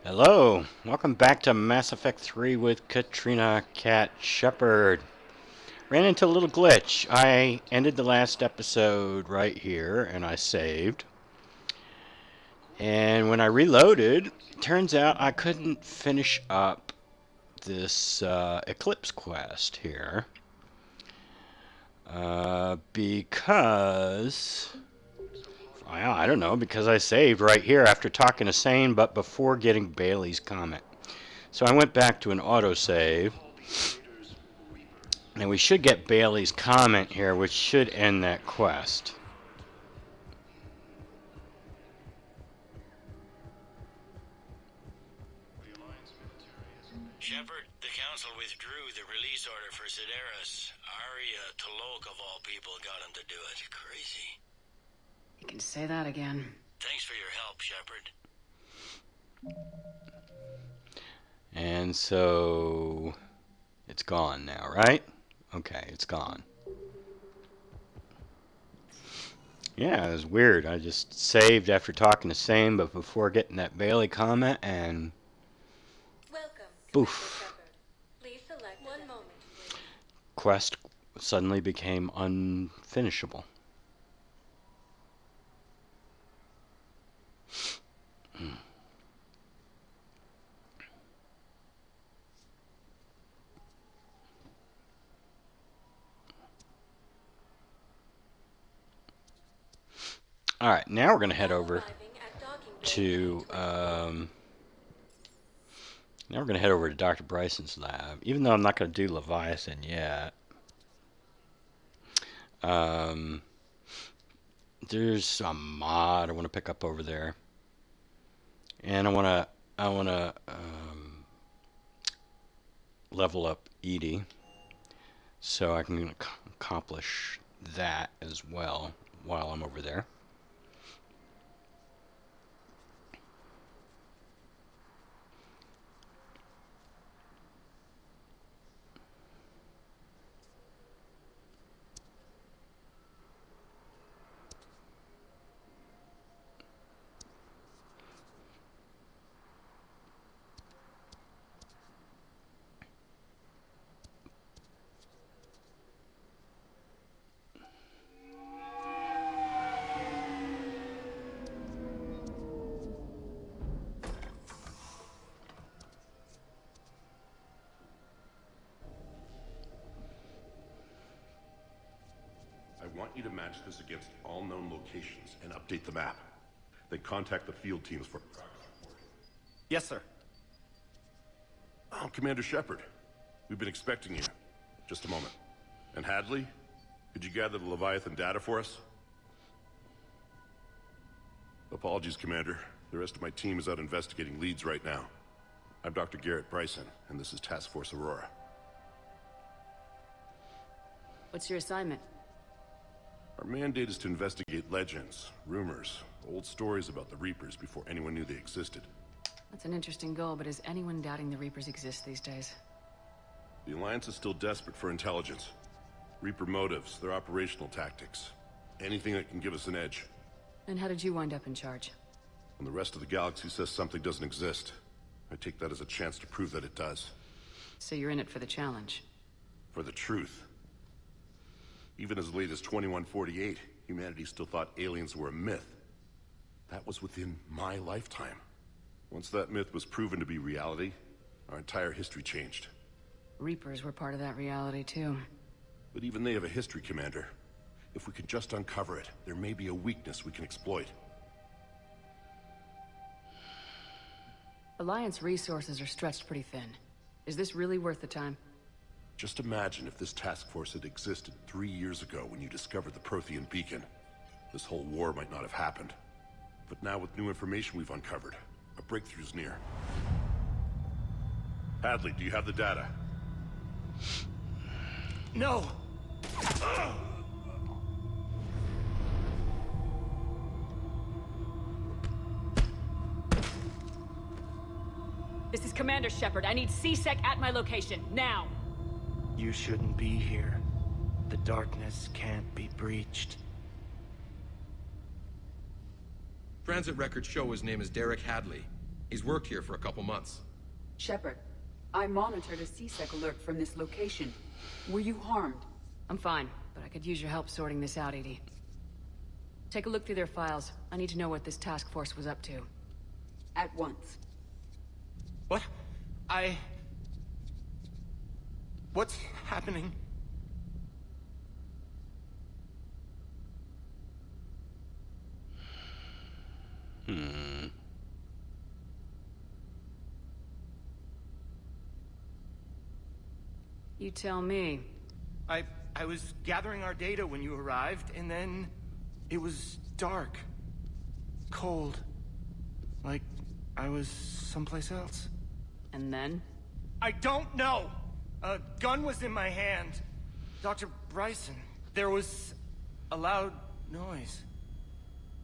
Hello, welcome back to Mass Effect 3 with Katrina Cat Shepard. Ran into a little glitch. I ended the last episode right here and I saved. And when I reloaded, turns out I couldn't finish up this Eclipse quest here. Because I don't know, because I saved right here after talking to Sane, but before getting Bailey's comment. So I went back to an autosave, and we should get Bailey's comment here, which should end that quest. Shepard, the Council withdrew the release order for Sedaris. Arya Tolok, of all people, got him to do it. Crazy. You can say that again. Thanks for your help, Shepard. And so it's gone now, right? Okay, it's gone. Yeah, it was weird. I just saved after talking to Sane, but before getting that Bailey comment, and boof. Please select one moment, please. Quest suddenly became unfinishable. All right, now we're going to head over to now we're going to head over to Dr. Bryson's lab, even though I'm not going to do Leviathan yet. There's a mod I want to pick up over there, and I want to level up Edie, so I can accomplish that as well while I'm over there. I want you to match this against all known locations and update the map. Then contact the field teams for progress report. Yes, sir. Oh, Commander Shepard. We've been expecting you. Just a moment. And Hadley, could you gather the Leviathan data for us? Apologies, Commander. The rest of my team is out investigating leads right now. I'm Dr. Garrett Bryson, and this is Task Force Aurora. What's your assignment? Our mandate is to investigate legends, rumors, old stories about the Reapers before anyone knew they existed. That's an interesting goal, but is anyone doubting the Reapers exist these days? The Alliance is still desperate for intelligence. Reaper motives, their operational tactics. Anything that can give us an edge. And how did you wind up in charge? When the rest of the galaxy says something doesn't exist, I take that as a chance to prove that it does. So you're in it for the challenge. For the truth. Even as late as 2148, humanity still thought aliens were a myth. That was within my lifetime. Once that myth was proven to be reality, our entire history changed. Reapers were part of that reality, too. But even they have a history, Commander. If we can just uncover it, there may be a weakness we can exploit. Alliance resources are stretched pretty thin. Is this really worth the time? Just imagine if this task force had existed 3 years ago when you discovered the Prothean beacon. This whole war might not have happened. But now with new information we've uncovered, a breakthrough's near. Hadley, do you have the data? No! This is Commander Shepard. I need C-Sec at my location, now! You shouldn't be here. The darkness can't be breached. Transit records show his name is Derek Hadley. He's worked here for a couple months. Shepard, I monitored a C-Sec alert from this location. Were you harmed? I'm fine, but I could use your help sorting this out, Edie. Take a look through their files. I need to know what this task force was up to. At once. What? What's happening? You tell me. I was gathering our data when you arrived, and then it was dark. Cold. Like I was someplace else. And then? I don't know! A gun was in my hand. Dr. Bryson, there was a loud noise.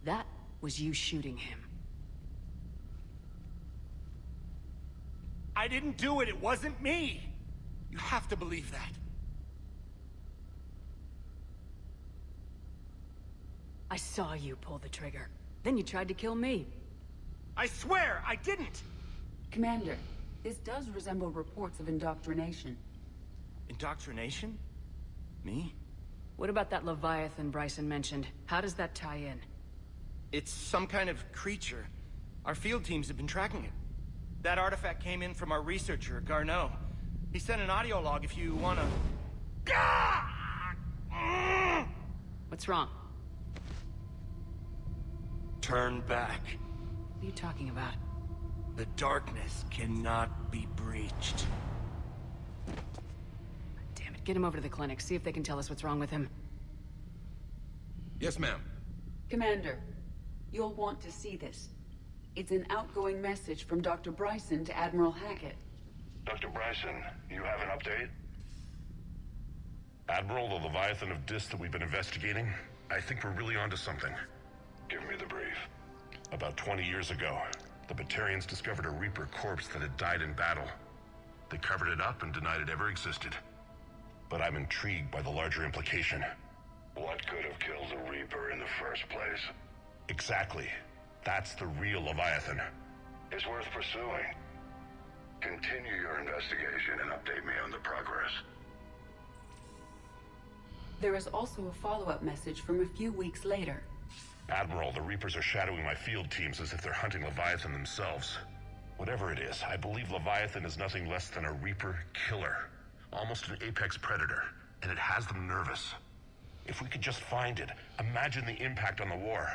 That was you shooting him. I didn't do it, it wasn't me! You have to believe that. I saw you pull the trigger. Then you tried to kill me. I swear, I didn't! Commander, this does resemble reports of indoctrination. Indoctrination? Me? What about that Leviathan Bryson mentioned? How does that tie in? It's some kind of creature. Our field teams have been tracking it. That artifact came in from our researcher, Garneau. He sent an audio log if you wanna... What's wrong? Turn back. What are you talking about? The darkness cannot be breached. Damn it, get him over to the clinic. See if they can tell us what's wrong with him. Yes, ma'am. Commander, you'll want to see this. It's an outgoing message from Dr. Bryson to Admiral Hackett. Dr. Bryson, you have an update? Admiral, the Leviathan of Dis that we've been investigating, I think we're really onto something. Give me the brief. About 20 years ago, the Batarians discovered a Reaper corpse that had died in battle. They covered it up and denied it ever existed. But I'm intrigued by the larger implication. What could have killed the Reaper in the first place? Exactly. That's the real Leviathan. It's worth pursuing. Continue your investigation and update me on the progress. There is also a follow-up message from a few weeks later. Admiral, the Reapers are shadowing my field teams as if they're hunting Leviathan themselves. Whatever it is, I believe Leviathan is nothing less than a Reaper killer. Almost an apex predator, and it has them nervous. If we could just find it, imagine the impact on the war.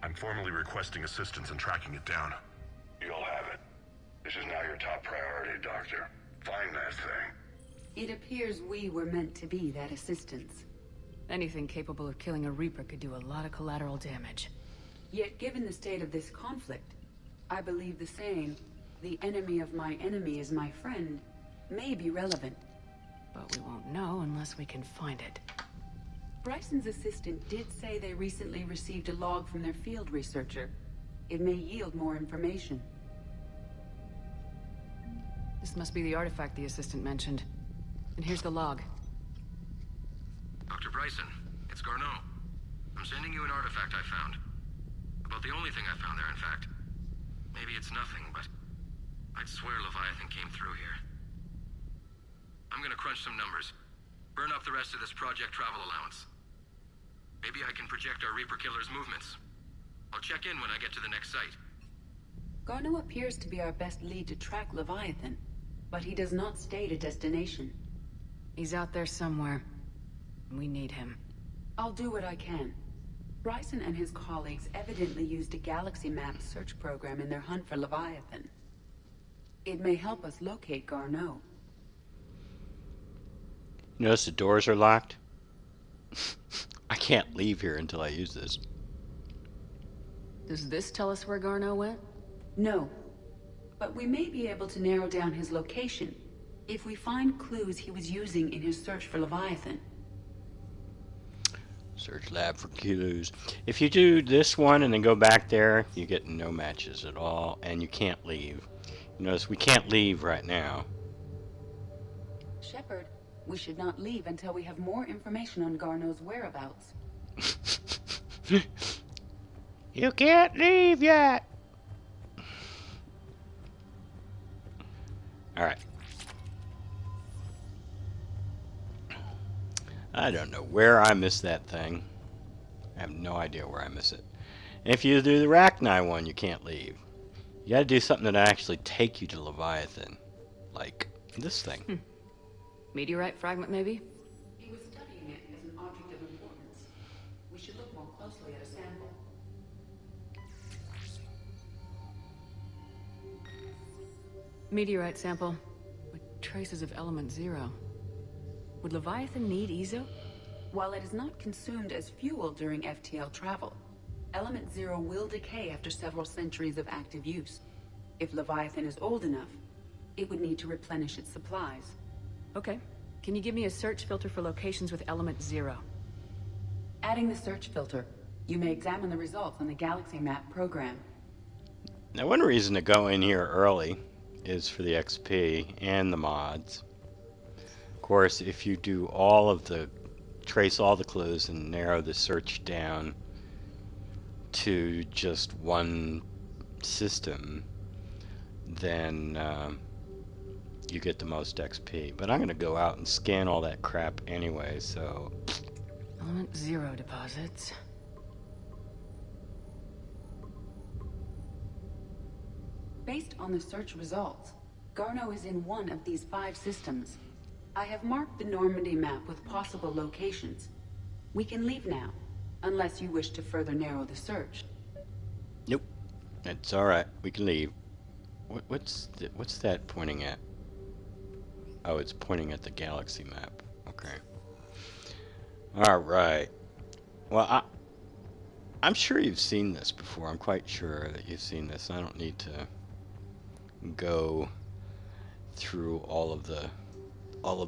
I'm formally requesting assistance in tracking it down. You'll have it. This is now your top priority, Doctor. Find that thing. It appears we were meant to be that assistance. Anything capable of killing a Reaper could do a lot of collateral damage. Yet given the state of this conflict, I believe the saying, "The enemy of my enemy is my friend," may be relevant. But we won't know unless we can find it. Bryson's assistant did say they recently received a log from their field researcher. It may yield more information. This must be the artifact the assistant mentioned. And here's the log. Dr. Bryson, it's Garneau. I'm sending you an artifact I found. About the only thing I found there, in fact. Maybe it's nothing, but I'd swear Leviathan came through here. I'm gonna crunch some numbers. Burn up the rest of this project travel allowance. Maybe I can project our Reaper killer's movements. I'll check in when I get to the next site. Garneau appears to be our best lead to track Leviathan, but he does not state a destination. He's out there somewhere. We need him. I'll do what I can. Bryson and his colleagues evidently used a galaxy map search program in their hunt for Leviathan. It may help us locate Garneau. Notice the doors are locked? I can't leave here until I use this. Does this tell us where Garneau went? No, but we may be able to narrow down his location if we find clues he was using in his search for Leviathan. Search lab for clues. If you do this one and then go back there, you get no matches at all, and you can't leave. You notice we can't leave right now. Shepard, we should not leave until we have more information on Garneau's whereabouts. You can't leave yet! Alright. I don't know where I missed that thing. I have no idea where I miss it. And if you do the Rachni one, you can't leave. You gotta do something that actually take you to Leviathan. Like this thing. Meteorite fragment, maybe? He was studying it as an object of importance. We should look more closely at a sample. Meteorite sample with traces of element 0. Would Leviathan need Ezo? While it is not consumed as fuel during FTL travel, Element 0 will decay after several centuries of active use. If Leviathan is old enough, it would need to replenish its supplies. Okay. Can you give me a search filter for locations with element 0? Adding the search filter, you may examine the results on the Galaxy Map program. Now one reason to go in here early is for the XP and the mods. Of course, if you do all of the trace all the clues and narrow the search down to just one system, then you get the most XP. But I'm going to go out and scan all that crap anyway, so... Element 0 deposits. Based on the search results, Garno is in one of these 5 systems. I have marked the Normandy map with possible locations. We can leave now, unless you wish to further narrow the search. Nope. That's alright. We can leave. What's that pointing at? Oh, it's pointing at the galaxy map. Okay. Alright. Well, I'm sure you've seen this before. I'm quite sure that you've seen this. I don't need to go through all of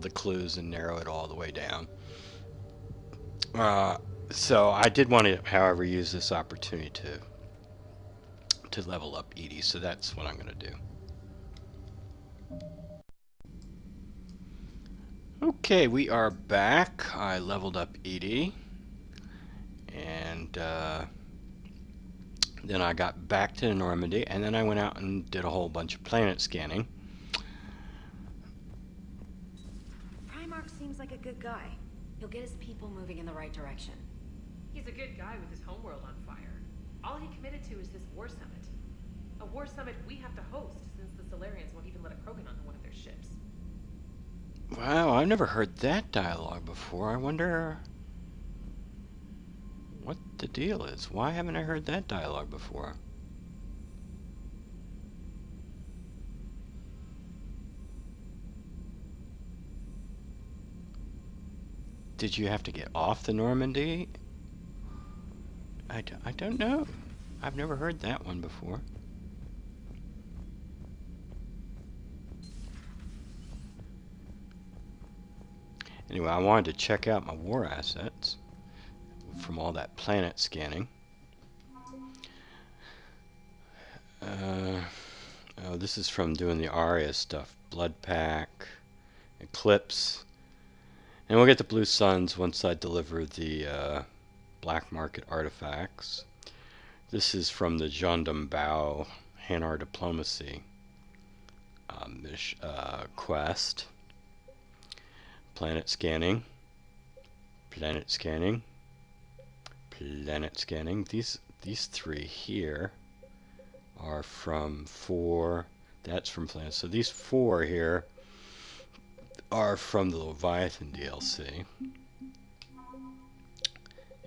the clues and narrow it all the way down. So I did want to, however, use this opportunity to level up Edie, so that's what I'm going to do. Okay, we are back. I leveled up Edie, and then I got back to Normandy, and then I went out and did a whole bunch of planet scanning. Primarch seems like a good guy. He'll get his people moving in the right direction. He's a good guy with his homeworld on fire. All he committed to is this war summit. A war summit we have to host, since the Solarians won't even let a Krogan onto one of their ships. Wow, I've never heard that dialogue before. I wonder what the deal is. Why haven't I heard that dialogue before? Did you have to get off the Normandy? I don't know. I've never heard that one before. Anyway, I wanted to check out my war assets from all that planet scanning. Oh, this is from doing the Aria stuff. Blood Pack, Eclipse. And we'll get the Blue Suns once I deliver the black market artifacts. This is from the Jondam Bao Hanar Diplomacy quest. Planet scanning. Planet scanning. Planet scanning. These 3 here are from 4. That's from planet. So these 4 here are from the Leviathan DLC.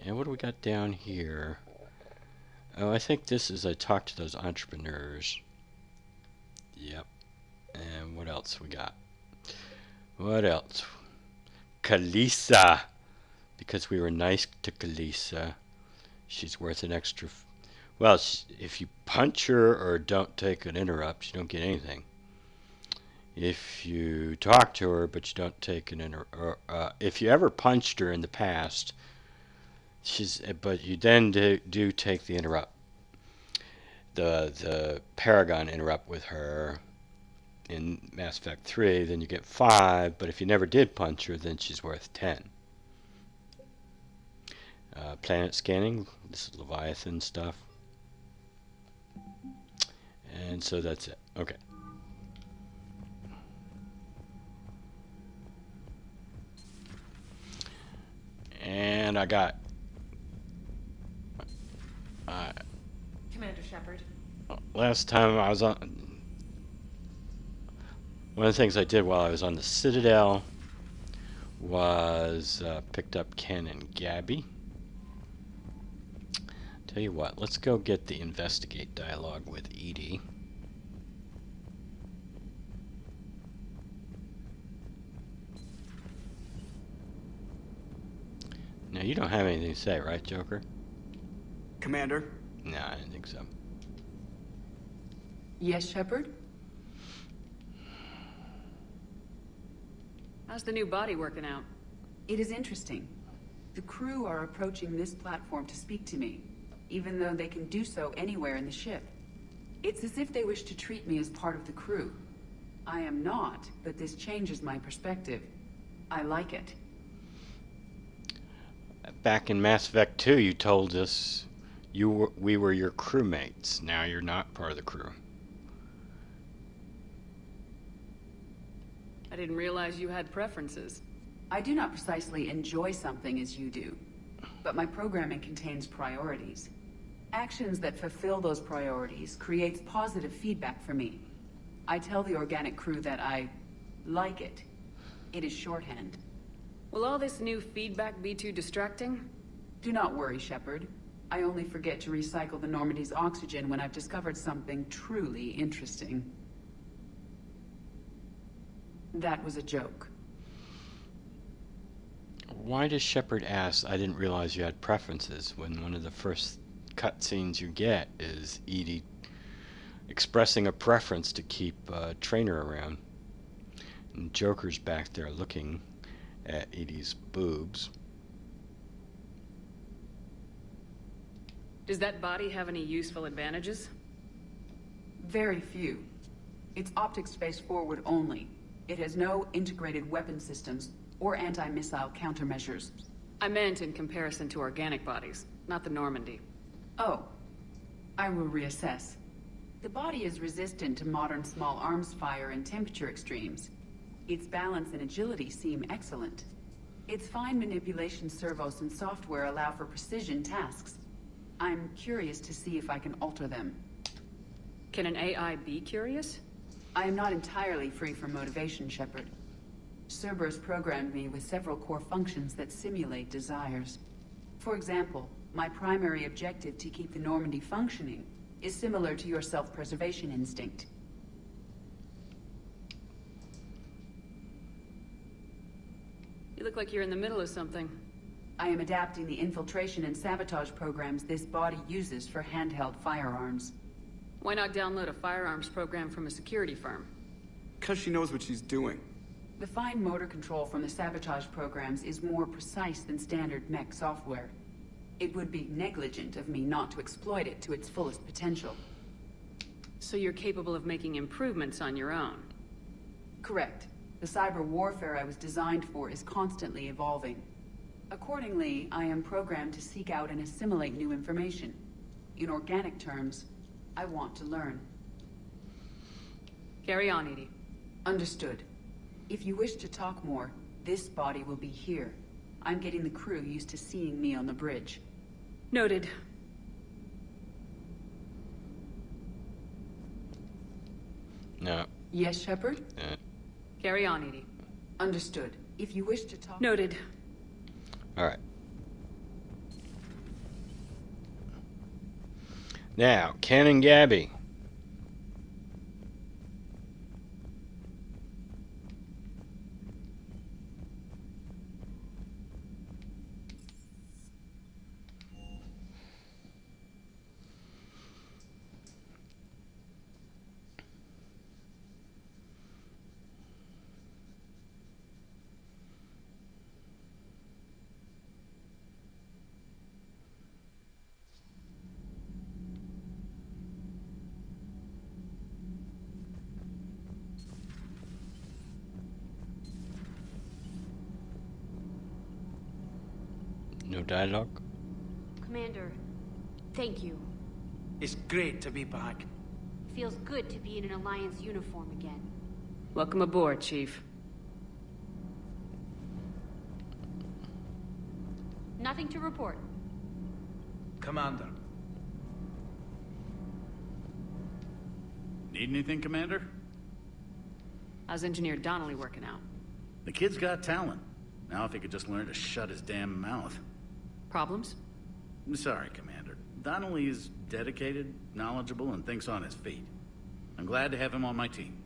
And what do we got down here? Oh, I think this is I talked to those entrepreneurs. Yep. And what else we got? What else? Kalisa. Because we were nice to Kalisa. She's worth an extra... Well, if you punch her or don't take an interrupt, you don't get anything. If you talk to her but you don't take an interrupt... if you ever punched her in the past... but you then do take the interrupt, the Paragon interrupt with her in Mass Effect 3, then you get 5, but if you never did punch her, then she's worth 10. Planet scanning, this is Leviathan stuff. And so that's it. Okay. I got... Commander Shepard. Last time I was on... One of the things I did while I was on the Citadel was picked up Ken and Gabby. Tell you what, let's go get the investigate dialogue with Edie. Now, you don't have anything to say, right, Joker? Commander? No, I didn't think so. Yes, Shepard? How's the new body working out? It is interesting. The crew are approaching this platform to speak to me, even though they can do so anywhere in the ship. It's as if they wish to treat me as part of the crew. I am not, but this changes my perspective. I like it. Back in Mass Effect 2, you told us we were your crewmates. Now you're not part of the crew. I didn't realize you had preferences. I do not precisely enjoy something as you do, but my programming contains priorities. Actions that fulfill those priorities creates positive feedback for me. I tell the organic crew that I like it. It is shorthand. Will all this new feedback be too distracting? Do not worry, Shepard. I only forget to recycle the Normandy's oxygen when I've discovered something truly interesting. That was a joke. Why does Shepard ask, I didn't realize you had preferences, when one of the first cutscenes you get is Edie expressing a preference to keep Trainer around? And Joker's back there looking at Edie's boobs. Does that body have any useful advantages? Very few. It's optics space forward only. It has no integrated weapon systems or anti-missile countermeasures. I meant in comparison to organic bodies, not the Normandy. Oh, I will reassess. The body is resistant to modern small arms fire and temperature extremes. Its balance and agility seem excellent. Its fine manipulation servos and software allow for precision tasks. I'm curious to see if I can alter them. Can an AI be curious? I am not entirely free from motivation, Shepard. Cerberus programmed me with several core functions that simulate desires. For example, my primary objective to keep the Normandy functioning is similar to your self-preservation instinct. You look like you're in the middle of something. I am adapting the infiltration and sabotage programs this body uses for handheld firearms. Why not download a firearms program from a security firm? Because she knows what she's doing. The fine motor control from the sabotage programs is more precise than standard mech software. It would be negligent of me not to exploit it to its fullest potential. So you're capable of making improvements on your own? Correct. The cyber warfare I was designed for is constantly evolving. Accordingly, I am programmed to seek out and assimilate new information. In organic terms, I want to learn. Carry on, Edie. Understood. If you wish to talk more, this body will be here. I'm getting the crew used to seeing me on the bridge. Noted. No. Yes, Shepard? Carry on, Edie. Understood. If you wish to talk... Noted. Alright. Now, Ken and Gabby. No dialogue? Commander, thank you. It's great to be back. Feels good to be in an Alliance uniform again. Welcome aboard, Chief. Nothing to report. Commander. Need anything, Commander? How's Engineer Donnelly working out? The kid's got talent. Now if he could just learn to shut his damn mouth. Problems? I'm sorry, Commander. Donnelly is dedicated, knowledgeable, and thinks on his feet. I'm glad to have him on my team.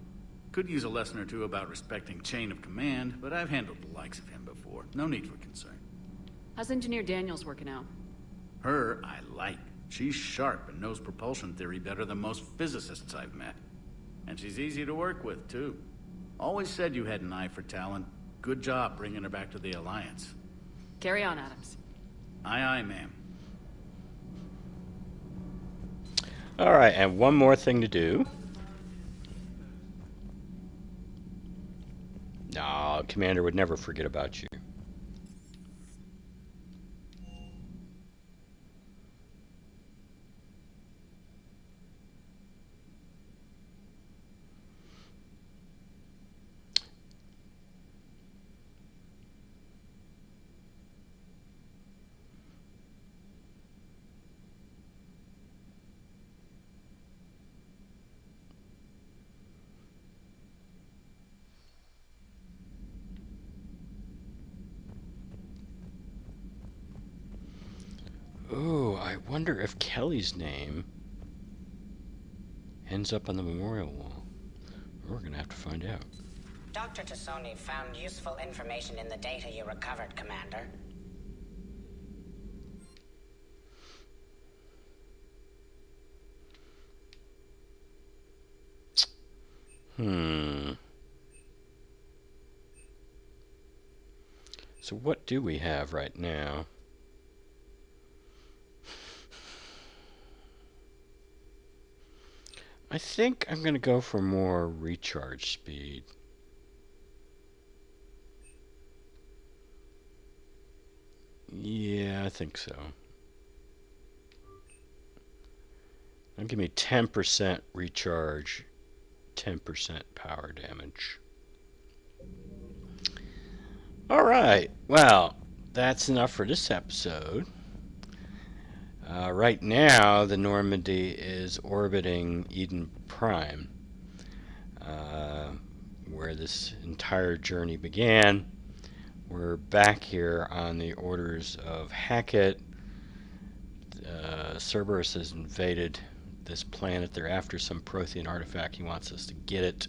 Could use a lesson or two about respecting chain of command, but I've handled the likes of him before. No need for concern. How's Engineer Daniels working out? Her, I like. She's sharp and knows propulsion theory better than most physicists I've met. And she's easy to work with, too. Always said you had an eye for talent. Good job bringing her back to the Alliance. Carry on, Adams. Aye, aye, ma'am. All right, and one more thing to do. No, Commander would never forget about you. Oh, I wonder if Kelly's name ends up on the memorial wall. We're gonna have to find out. Dr. Tassoni found useful information in the data you recovered, Commander. So what do we have right now? I think I'm going to go for more recharge speed. Yeah, I think so. Now give me 10% recharge, 10% power damage. Alright, well, that's enough for this episode. Right now, the Normandy is orbiting Eden Prime, where this entire journey began. We're back here on the orders of Hackett. Cerberus has invaded this planet. They're after some Prothean artifact. He wants us to get it.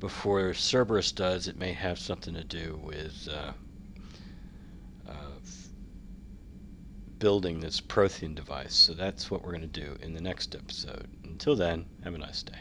Before Cerberus does, it may have something to do with building this Prothean device. So that's what we're going to do in the next episode. Until then, have a nice day.